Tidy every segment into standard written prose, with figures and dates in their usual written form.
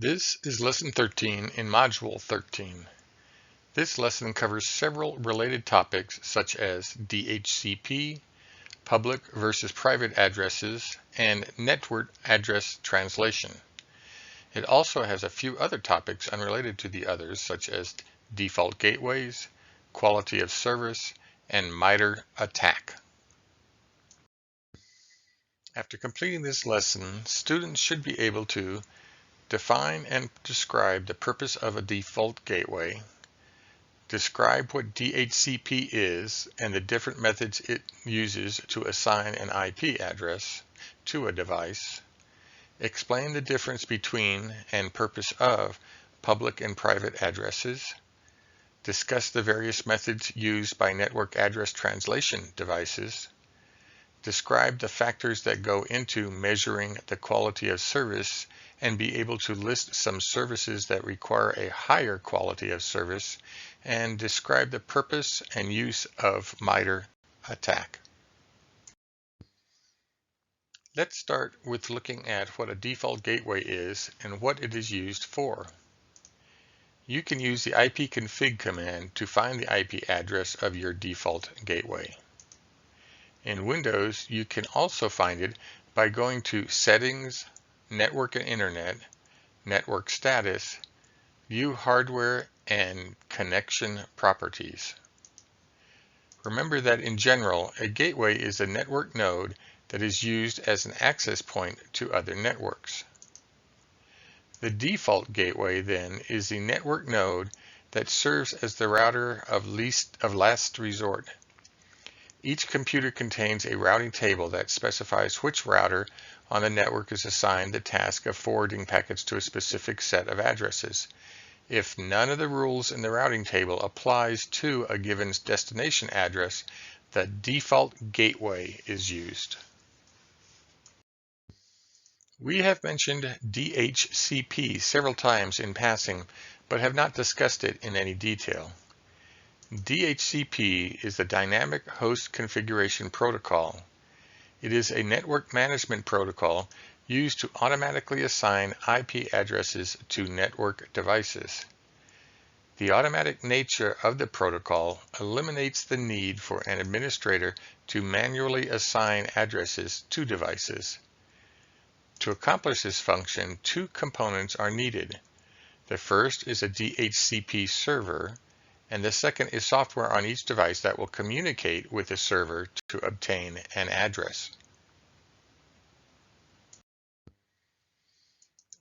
This is Lesson 13 in Module 13. This lesson covers several related topics such as DHCP, public versus private addresses, and network address translation. It also has a few other topics unrelated to the others such as default gateways, quality of service, and MITRE attack. After completing this lesson, students should be able to define and describe the purpose of a default gateway, describe what DHCP is and the different methods it uses to assign an IP address to a device, explain the difference between and purpose of public and private addresses, discuss the various methods used by network address translation devices, describe the factors that go into measuring the quality of service and be able to list some services that require a higher quality of service, and describe the purpose and use of MITRE attack. Let's start with looking at what a default gateway is and what it is used for. You can use the ipconfig command to find the IP address of your default gateway. In Windows, you can also find it by going to Settings, Network and Internet, Network Status, View Hardware, and Connection Properties. Remember that in general, a gateway is a network node that is used as an access point to other networks. The default gateway, then, is the network node that serves as the router of last resort. Each computer contains a routing table that specifies which router on the network is assigned the task of forwarding packets to a specific set of addresses. If none of the rules in the routing table applies to a given destination address, the default gateway is used. We have mentioned DHCP several times in passing, but have not discussed it in any detail. DHCP is the Dynamic Host Configuration Protocol. It is a network management protocol used to automatically assign IP addresses to network devices. The automatic nature of the protocol eliminates the need for an administrator to manually assign addresses to devices. To accomplish this function, two components are needed. The first is a DHCP server, and the second is software on each device that will communicate with the server to obtain an address.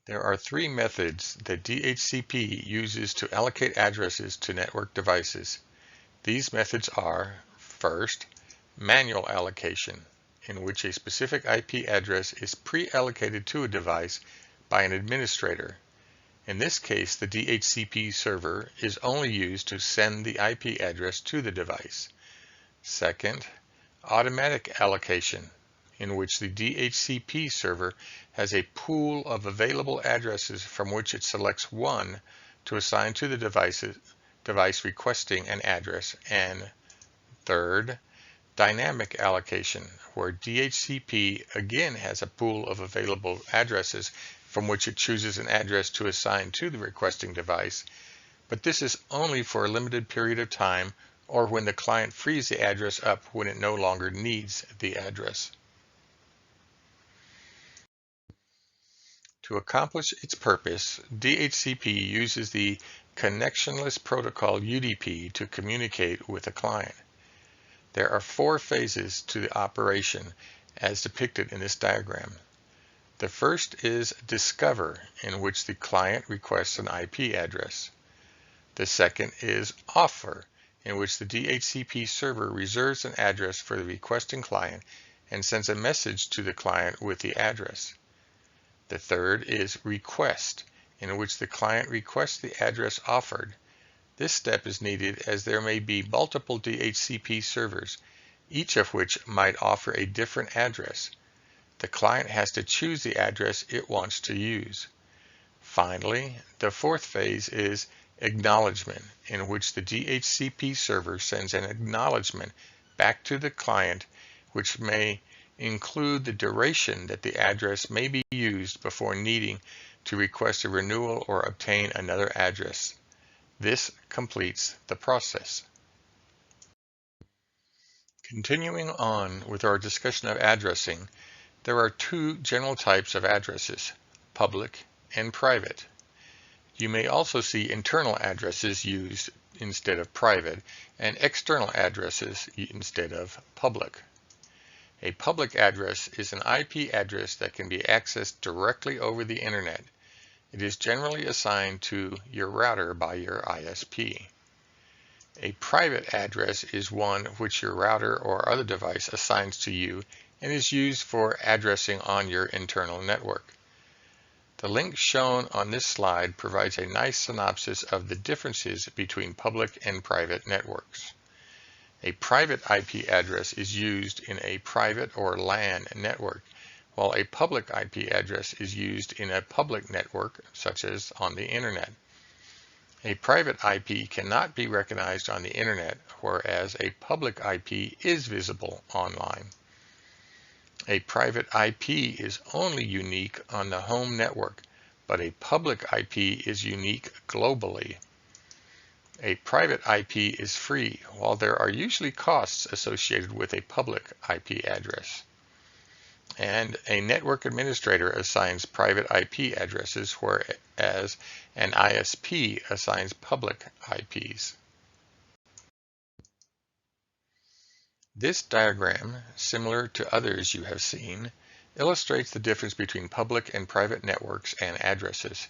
There are three methods that DHCP uses to allocate addresses to network devices. These methods are, first, manual allocation, in which a specific IP address is pre-allocated to a device by an administrator. In this case, the DHCP server is only used to send the IP address to the device. Second, automatic allocation, in which the DHCP server has a pool of available addresses from which it selects one to assign to the device requesting an address. And third, dynamic allocation, where DHCP again has a pool of available addresses from which it chooses an address to assign to the requesting device, but this is only for a limited period of time or when the client frees the address up when it no longer needs the address. To accomplish its purpose, DHCP uses the connectionless protocol UDP to communicate with a client. There are four phases to the operation as depicted in this diagram. The first is discover, in which the client requests an IP address. The second is offer, in which the DHCP server reserves an address for the requesting client and sends a message to the client with the address. The third is request, in which the client requests the address offered. This step is needed as there may be multiple DHCP servers, each of which might offer a different address. The client has to choose the address it wants to use. Finally, the fourth phase is acknowledgement, in which the DHCP server sends an acknowledgement back to the client, which may include the duration that the address may be used before needing to request a renewal or obtain another address. This completes the process. Continuing on with our discussion of addressing, there are two general types of addresses, public and private. You may also see internal addresses used instead of private and external addresses instead of public. A public address is an IP address that can be accessed directly over the internet. It is generally assigned to your router by your ISP. A private address is one which your router or other device assigns to you and is used for addressing on your internal network. The link shown on this slide provides a nice synopsis of the differences between public and private networks. A private IP address is used in a private or LAN network, while a public IP address is used in a public network, such as on the internet. A private IP cannot be recognized on the internet, whereas a public IP is visible online. A private IP is only unique on the home network, but a public IP is unique globally. A private IP is free, while there are usually costs associated with a public IP address. And a network administrator assigns private IP addresses, whereas an ISP assigns public IPs. This diagram, similar to others you have seen, illustrates the difference between public and private networks and addresses.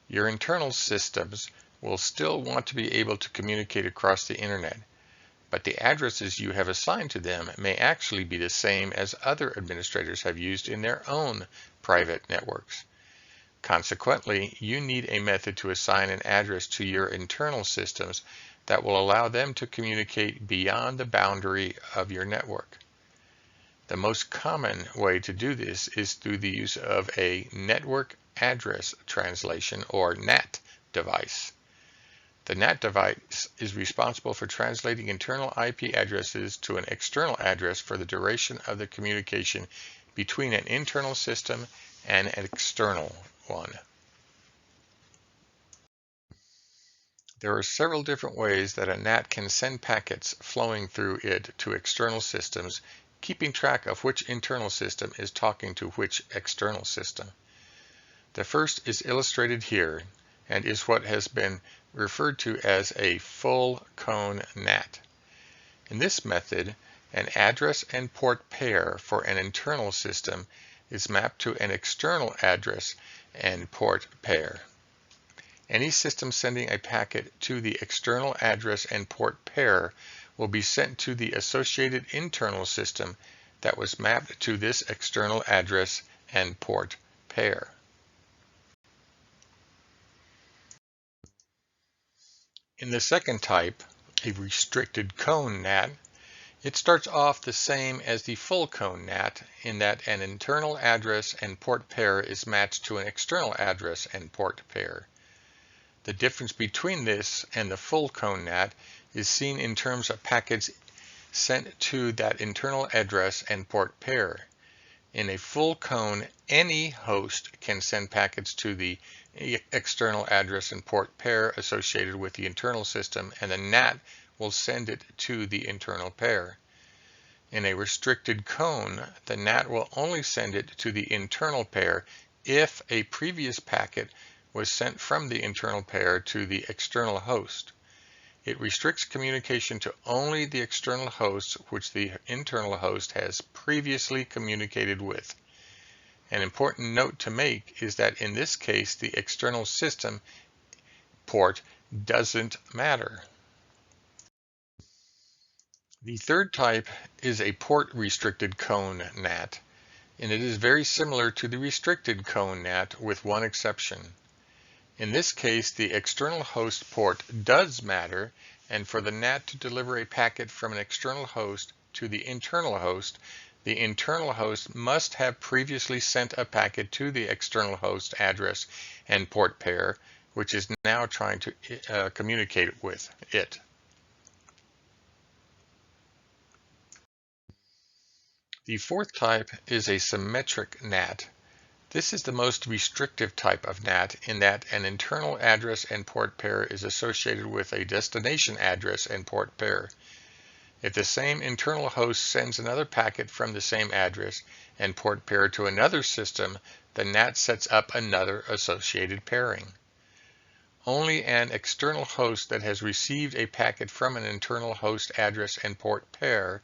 Your internal systems will still want to be able to communicate across the internet, but the addresses you have assigned to them may actually be the same as other administrators have used in their own private networks. Consequently, you need a method to assign an address to your internal systems that will allow them to communicate beyond the boundary of your network. The most common way to do this is through the use of a network address translation, or NAT device. The NAT device is responsible for translating internal IP addresses to an external address for the duration of the communication between an internal system and an external one. There are several different ways that a NAT can send packets flowing through it to external systems, keeping track of which internal system is talking to which external system. The first is illustrated here and is what has been referred to as a full cone NAT. In this method, an address and port pair for an internal system is mapped to an external address and port pair. Any system sending a packet to the external address and port pair will be sent to the associated internal system that was mapped to this external address and port pair. In the second type, a restricted cone NAT, it starts off the same as the full cone NAT in that an internal address and port pair is matched to an external address and port pair. The difference between this and the full cone NAT is seen in terms of packets sent to that internal address and port pair. In a full cone, any host can send packets to the external address and port pair associated with the internal system, and the NAT will send it to the internal pair. In a restricted cone, the NAT will only send it to the internal pair if a previous packet was sent from the internal pair to the external host. It restricts communication to only the external hosts which the internal host has previously communicated with. An important note to make is that in this case, the external system port doesn't matter. The third type is a port-restricted cone NAT, and it is very similar to the restricted cone NAT with one exception. In this case, the external host port does matter, and for the NAT to deliver a packet from an external host to the internal host must have previously sent a packet to the external host address and port pair, which is now trying to communicate with it. The fourth type is a symmetric NAT. This is the most restrictive type of NAT in that an internal address and port pair is associated with a destination address and port pair. If the same internal host sends another packet from the same address and port pair to another system, the NAT sets up another associated pairing. Only an external host that has received a packet from an internal host address and port pair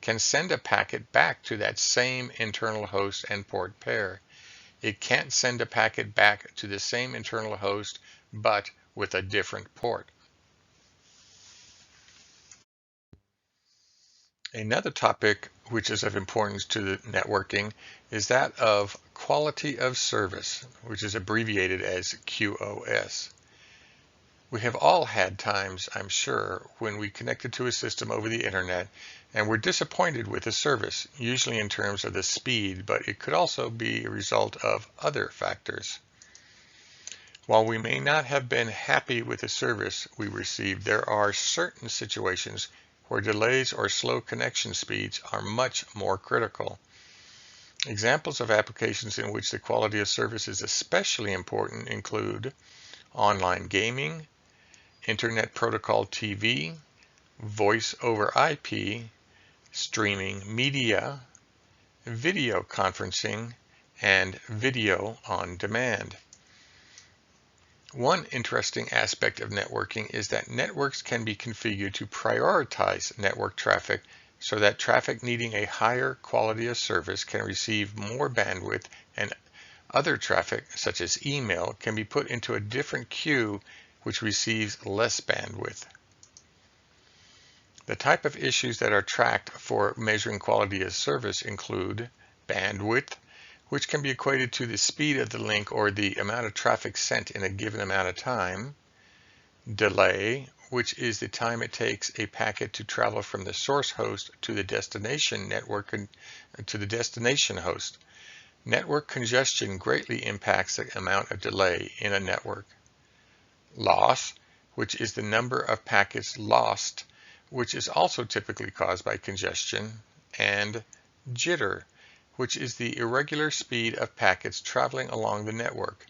can send a packet back to that same internal host and port pair. It can't send a packet back to the same internal host, but with a different port. Another topic which is of importance to the networking is that of quality of service, which is abbreviated as QoS. We have all had times, I'm sure, when we connected to a system over the internet and were disappointed with the service, usually in terms of the speed, but it could also be a result of other factors. While we may not have been happy with the service we received, there are certain situations where delays or slow connection speeds are much more critical. Examples of applications in which the quality of service is especially important include online gaming, Internet Protocol TV, voice over IP, streaming media, video conferencing, and video on demand. One interesting aspect of networking is that networks can be configured to prioritize network traffic so that traffic needing a higher quality of service can receive more bandwidth, and other traffic, such as email, can be put into a different queue which receives less bandwidth. The type of issues that are tracked for measuring quality of service include bandwidth, which can be equated to the speed of the link or the amount of traffic sent in a given amount of time; delay, which is the time it takes a packet to travel from the source host to the destination network to the destination host. Network congestion greatly impacts the amount of delay in a network. Loss, which is the number of packets lost, which is also typically caused by congestion; and jitter, which is the irregular speed of packets traveling along the network.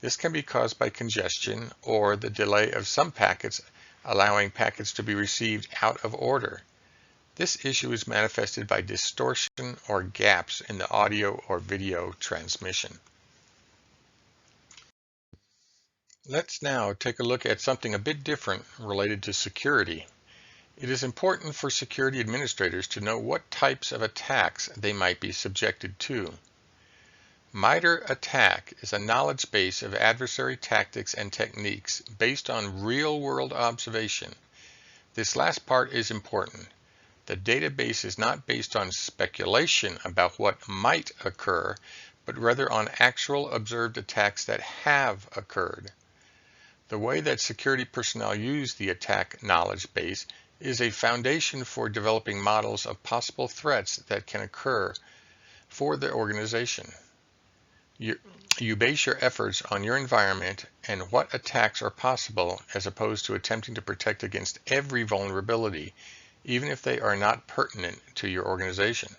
This can be caused by congestion or the delay of some packets, allowing packets to be received out of order. This issue is manifested by distortion or gaps in the audio or video transmission. Let's now take a look at something a bit different related to security. It is important for security administrators to know what types of attacks they might be subjected to. MITRE ATT&CK is a knowledge base of adversary tactics and techniques based on real-world observation. This last part is important. The database is not based on speculation about what might occur, but rather on actual observed attacks that have occurred. The way that security personnel use the attack knowledge base is a foundation for developing models of possible threats that can occur for the organization. You base your efforts on your environment and what attacks are possible, as opposed to attempting to protect against every vulnerability, even if they are not pertinent to your organization.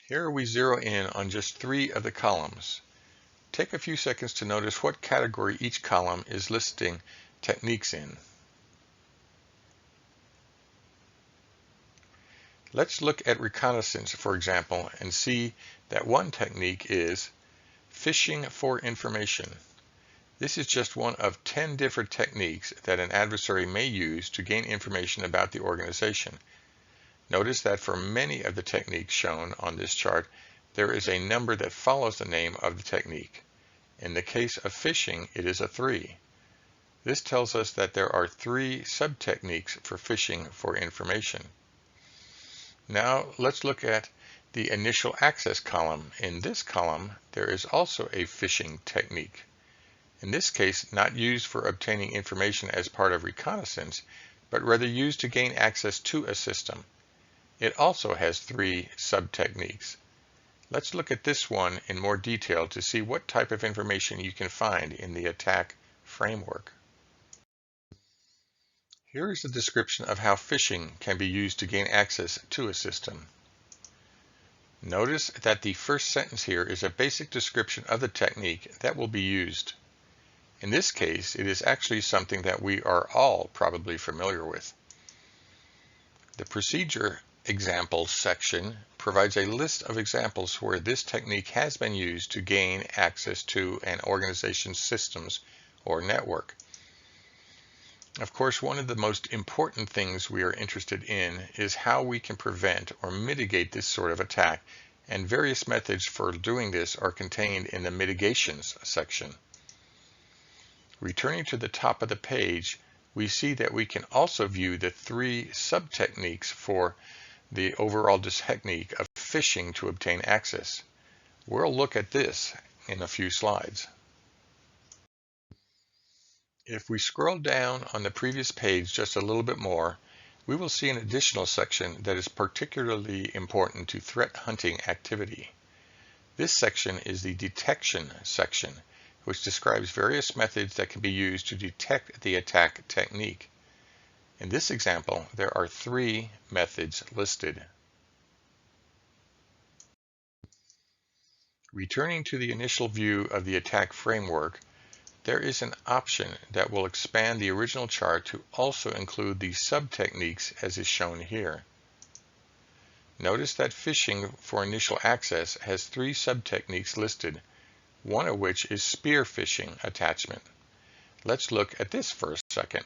Here we zero in on just 3 of the columns. Take a few seconds to notice what category each column is listing techniques in. Let's look at reconnaissance, for example, and see that one technique is phishing for information. This is just one of 10 different techniques that an adversary may use to gain information about the organization. Notice that for many of the techniques shown on this chart, there is a number that follows the name of the technique. In the case of phishing, it is a 3. This tells us that there are 3 sub-techniques for phishing for information. Now let's look at the initial access column. In this column, there is also a phishing technique. In this case, not used for obtaining information as part of reconnaissance, but rather used to gain access to a system. It also has 3 sub-techniques. Let's look at this one in more detail to see what type of information you can find in the attack framework. Here is a description of how phishing can be used to gain access to a system. Notice that the first sentence here is a basic description of the technique that will be used. In this case, it is actually something that we are all probably familiar with. The procedure examples section provides a list of examples where this technique has been used to gain access to an organization's systems or network. Of course, one of the most important things we are interested in is how we can prevent or mitigate this sort of attack, and various methods for doing this are contained in the mitigations section. Returning to the top of the page, we see that we can also view the 3 sub-techniques for the overall technique of phishing to obtain access. We'll look at this in a few slides. If we scroll down on the previous page just a little bit more, we will see an additional section that is particularly important to threat hunting activity. This section is the detection section, which describes various methods that can be used to detect the attack technique. In this example, there are 3 methods listed. Returning to the initial view of the attack framework, there is an option that will expand the original chart to also include the sub-techniques as is shown here. Notice that phishing for initial access has 3 sub-techniques listed, one of which is spear phishing attachment. Let's look at this for a second.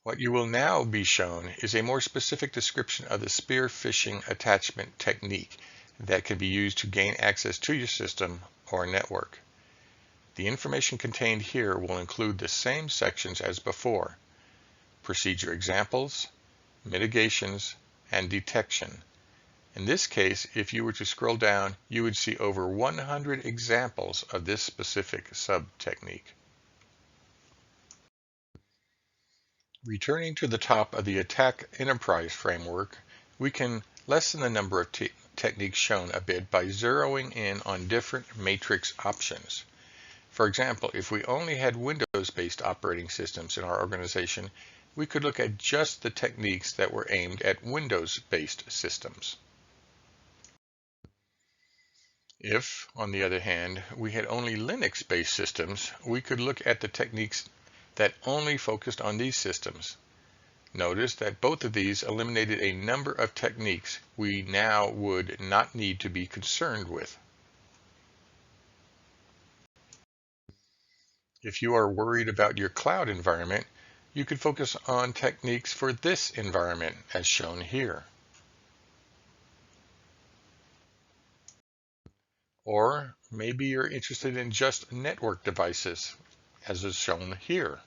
What you will now be shown is a more specific description of the spear phishing attachment technique that can be used to gain access to your system or network. The information contained here will include the same sections as before: procedure examples, mitigations, and detection. In this case, if you were to scroll down, you would see over 100 examples of this specific sub-technique. Returning to the top of the attack enterprise framework, we can lessen the number of techniques shown a bit by zeroing in on different matrix options. For example, if we only had Windows-based operating systems in our organization, we could look at just the techniques that were aimed at Windows-based systems. If, on the other hand, we had only Linux-based systems, we could look at the techniques that only focused on these systems. Notice that both of these eliminated a number of techniques we now would not need to be concerned with. If you are worried about your cloud environment, you could focus on techniques for this environment as shown here. Or maybe you're interested in just network devices, as is shown here.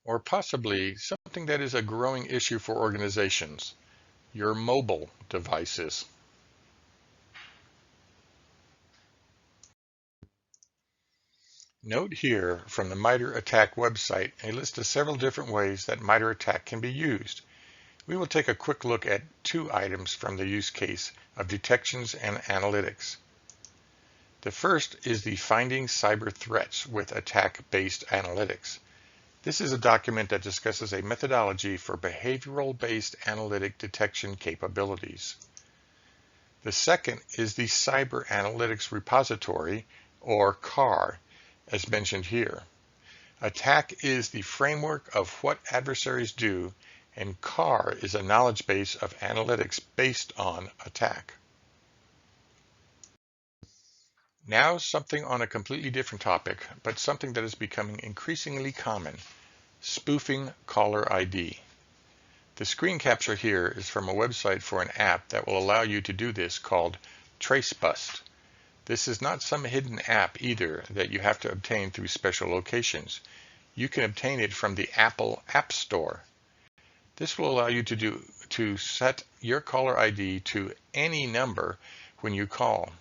Or possibly something that is a growing issue for organizations, your mobile devices. Note here from the MITRE ATT&CK website a list of several different ways that MITRE ATT&CK can be used. We will take a quick look at 2 items from the use case of detections and analytics. The first is the Finding Cyber Threats with Attack-Based Analytics. This is a document that discusses a methodology for behavioral-based analytic detection capabilities. The second is the Cyber Analytics Repository, or CAR, as mentioned here. ATT&CK is the framework of what adversaries do, and CAR is a knowledge base of analytics based on ATT&CK. Now something on a completely different topic, but something that is becoming increasingly common: spoofing caller ID. The screen capture here is from a website for an app that will allow you to do this called TraceBust. This is not some hidden app either that you have to obtain through special locations. You can obtain it from the Apple App Store. This will allow you to set your caller ID to any number when you call.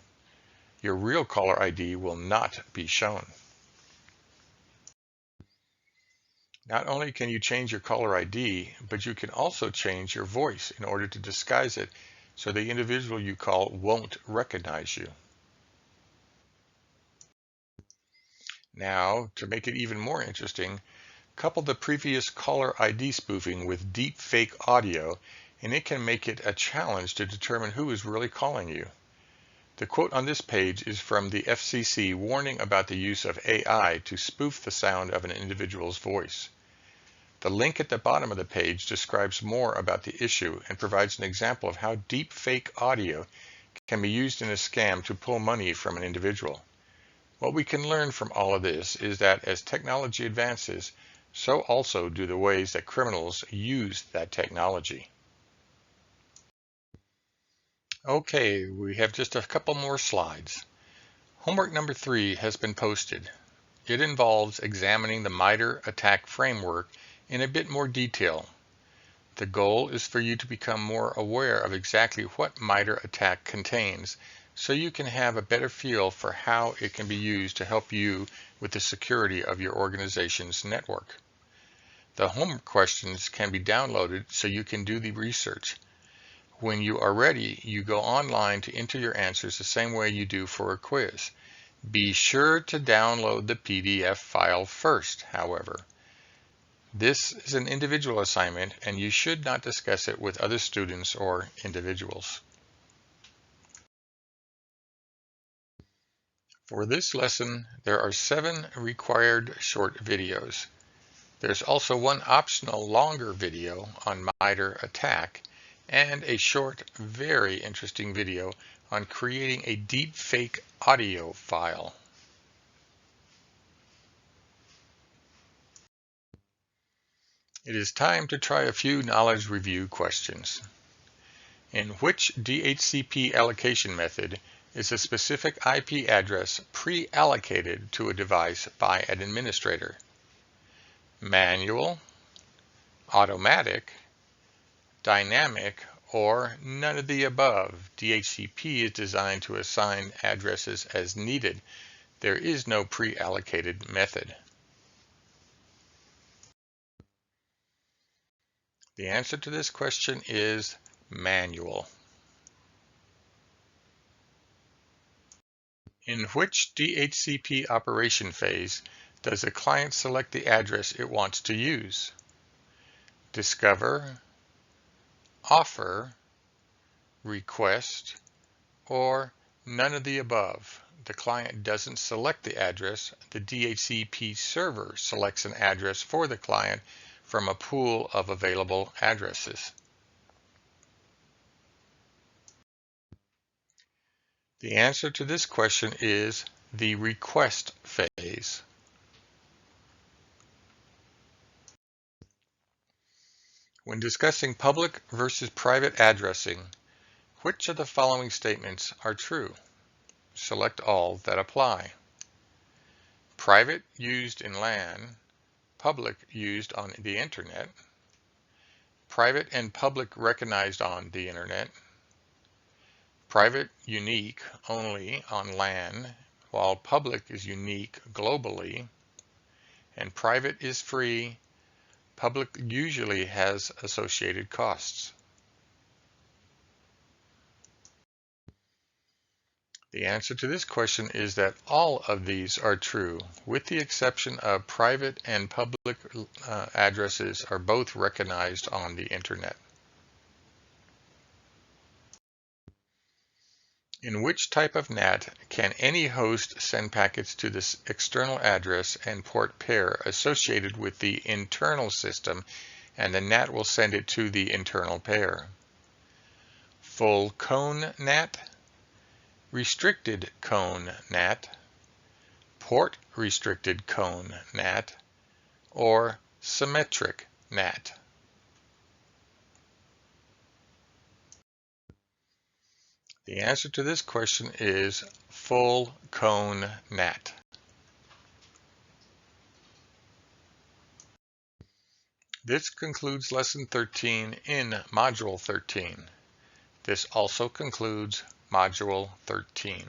Your real caller ID will not be shown. Not only can you change your caller ID, but you can also change your voice in order to disguise it so the individual you call won't recognize you. Now, to make it even more interesting, couple the previous caller ID spoofing with deep fake audio, and it can make it a challenge to determine who is really calling you. The quote on this page is from the FCC warning about the use of AI to spoof the sound of an individual's voice. The link at the bottom of the page describes more about the issue and provides an example of how deep fake audio can be used in a scam to pull money from an individual. What we can learn from all of this is that as technology advances, so also do the ways that criminals use that technology. Okay, we have just a couple more slides. Homework number 3 has been posted. It involves examining the MITRE attack framework in a bit more detail. The goal is for you to become more aware of exactly what MITRE attack contains, so you can have a better feel for how it can be used to help you with the security of your organization's network. The homework questions can be downloaded so you can do the research. When you are ready, you go online to enter your answers the same way you do for a quiz. Be sure to download the PDF file first, however. This is an individual assignment, and you should not discuss it with other students or individuals. For this lesson, there are 7 required short videos. There's also one optional longer video on MITRE attack and a short, very interesting video on creating a deepfake audio file. It is time to try a few knowledge review questions. In which DHCP allocation method is a specific IP address pre-allocated to a device by an administrator? Manual, automatic, dynamic, or none of the above? DHCP is designed to assign addresses as needed. There is no pre-allocated method. The answer to this question is manual. In which DHCP operation phase does a client select the address it wants to use? Discover, offer, request, or none of the above? The client doesn't select the address. The DHCP server selects an address for the client from a pool of available addresses. The answer to this question is the request phase. When discussing public versus private addressing, which of the following statements are true? Select all that apply. Private used in LAN, public used on the Internet. Private and public recognized on the Internet. Private unique only on LAN, while public is unique globally. And private is free. Public usually has associated costs. The answer to this question is that all of these are true, with the exception of private and public addresses are both recognized on the Internet. In which type of NAT can any host send packets to this external address and port pair associated with the internal system, and the NAT will send it to the internal pair? Full cone NAT, restricted cone NAT, port restricted cone NAT, or symmetric NAT? The answer to this question is full cone NAT. This concludes Lesson 13 in Module 13. This also concludes Module 13.